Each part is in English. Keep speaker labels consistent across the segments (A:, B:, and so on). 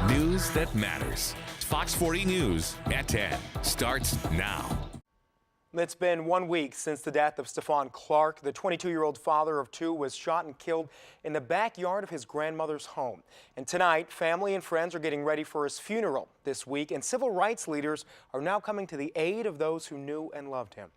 A: News that matters. Fox 40 News at 10 starts now.
B: It's been 1 week since the death of Stephon Clark. The 22-year-old father of two was shot and killed in the backyard of his grandmother's home. And tonight, family and friends are getting ready for his funeral this week, and civil rights leaders are now coming to the aid of those who knew and loved him.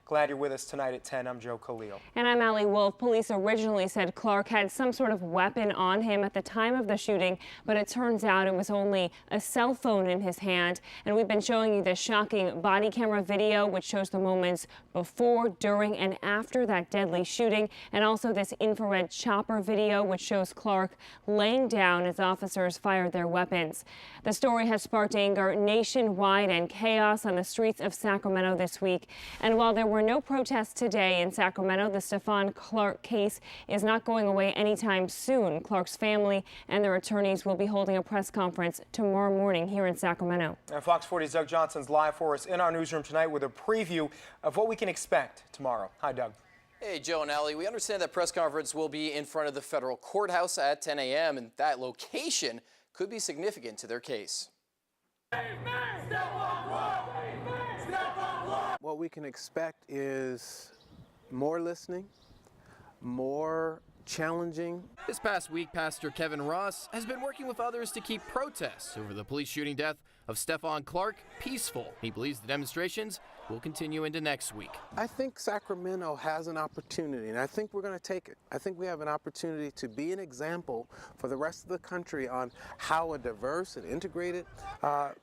B: Glad you're with us tonight at 10. I'm Joe Khalil.
C: And I'm Allie Wolf. Police originally said Clark had some sort of weapon on him at the time of the shooting, but it turns out it was only a cell phone in his hand. And we've been showing you this shocking body camera video, which shows the moments before, during, and after that deadly shooting, and also this infrared chopper video, which shows Clark laying down as officers fired their weapons. The story has sparked anger nationwide and chaos on the streets of Sacramento this week. And while there were no protests today in Sacramento, the Stephon Clark case is not going away anytime soon. Clark's family and their attorneys will be holding a press conference tomorrow morning here in Sacramento.
B: And Fox 40's Doug Johnson's live for us in our newsroom tonight with a preview of what we can expect tomorrow. Hi, Doug.
D: Hey, Joe and Allie. We understand that press conference will be in front of the federal courthouse at 10 a.m. and that location could be significant to their case.
E: What we can expect is more listening, more challenging.
F: This past week, Pastor Kevin Ross has been working with others to keep protests over the police shooting death of Stephon Clark peaceful. He believes the demonstrations will continue into next week.
E: I think Sacramento has an opportunity, and I think we're going to take it. I think we have an opportunity to be an example for the rest of the country on how a diverse and integrated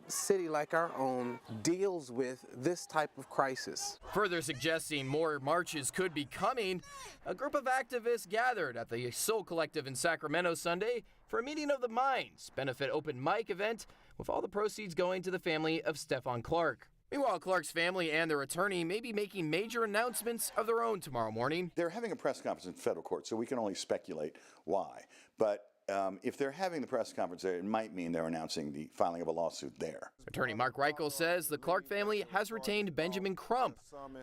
E: city like our own deals with this type of crisis.
F: Further suggesting more marches could be coming, a group of activists gathered at the Soul Collective in Sacramento Sunday for a meeting of the minds benefit open mic event, with all the proceeds going to the family of Stephon Clark. Meanwhile, Clark's family and their attorney may be making major announcements of their own tomorrow morning.
G: They're having a press conference in federal court, so we can only speculate why. But if they're having the press conference there, it might mean they're announcing the filing of a lawsuit there.
F: Attorney Mark Reichel says the Clark family has retained Benjamin Crump,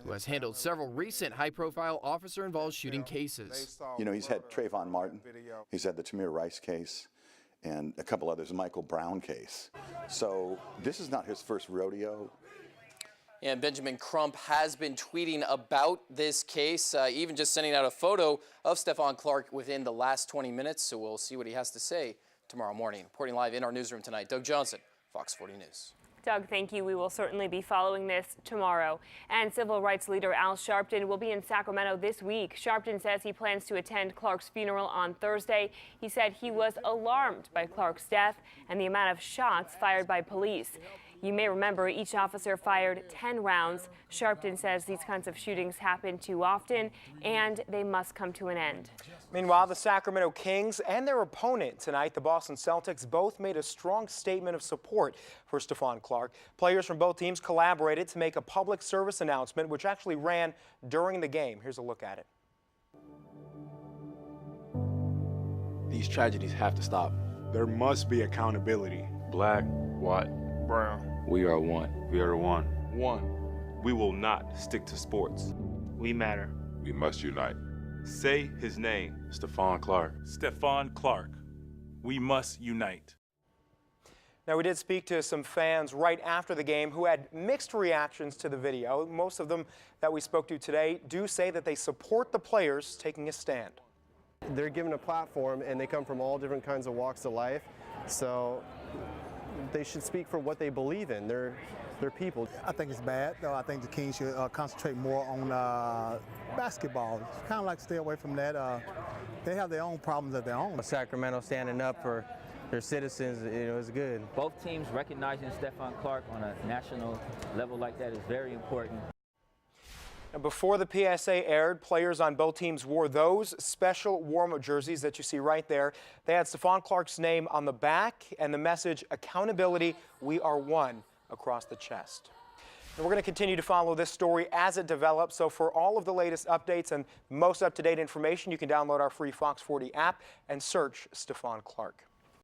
F: who has handled several recent high-profile officer-involved shooting cases.
G: You know, he's had Trayvon Martin, he's had the Tamir Rice case, and a couple others, the Michael Brown case. So this is not his first rodeo.
D: And Benjamin Crump has been tweeting about this case, even just sending out a photo of Stephon Clark within the last 20 minutes. So we'll see what he has to say tomorrow morning. Reporting live in our newsroom tonight, Doug Johnson, Fox 40 News.
C: Doug, thank you. We will certainly be following this tomorrow. And civil rights leader Al Sharpton will be in Sacramento this week. Sharpton says he plans to attend Clark's funeral on Thursday. He said he was alarmed by Clark's death and the amount of shots fired by police. You may remember each officer fired 10 rounds. Sharpton says these kinds of shootings happen too often and they must come to an end.
B: Meanwhile, the Sacramento Kings and their opponent tonight, the Boston Celtics, both made a strong statement of support for Stephon Clark. Players from both teams collaborated to make a public service announcement, which actually ran during the game. Here's a look at it.
H: These tragedies have to stop.
I: There must be accountability.
J: Black, white,
I: brown.
J: We are one.
I: We are one.
J: One.
I: We will not stick to sports. We matter.
J: We must unite.
I: Say his name.
J: Stephon Clark.
I: Stephon Clark. We must unite.
B: Now, we did speak to some fans right after the game who had mixed reactions to the video. Most of them that we spoke to today do say that they support the players taking a stand.
K: They're given a platform and they come from all different kinds of walks of life. So they should speak for what they believe in. They're people.
L: I think it's bad, though. I think the Kings should concentrate more on basketball. Kind of like stay away from that. They have their own problems of their own.
M: Sacramento standing up for their citizens, is good.
N: Both teams recognizing Stephon Clark on a national level like that is very important.
B: And before the PSA aired, players on both teams wore those special warm-up jerseys that you see right there. They had Stephon Clark's name on the back and the message, "Accountability, we are one," across the chest. And we're going to continue to follow this story as it develops. So for all of the latest updates and most up-to-date information, you can download our free Fox 40 app and search Stephon Clark.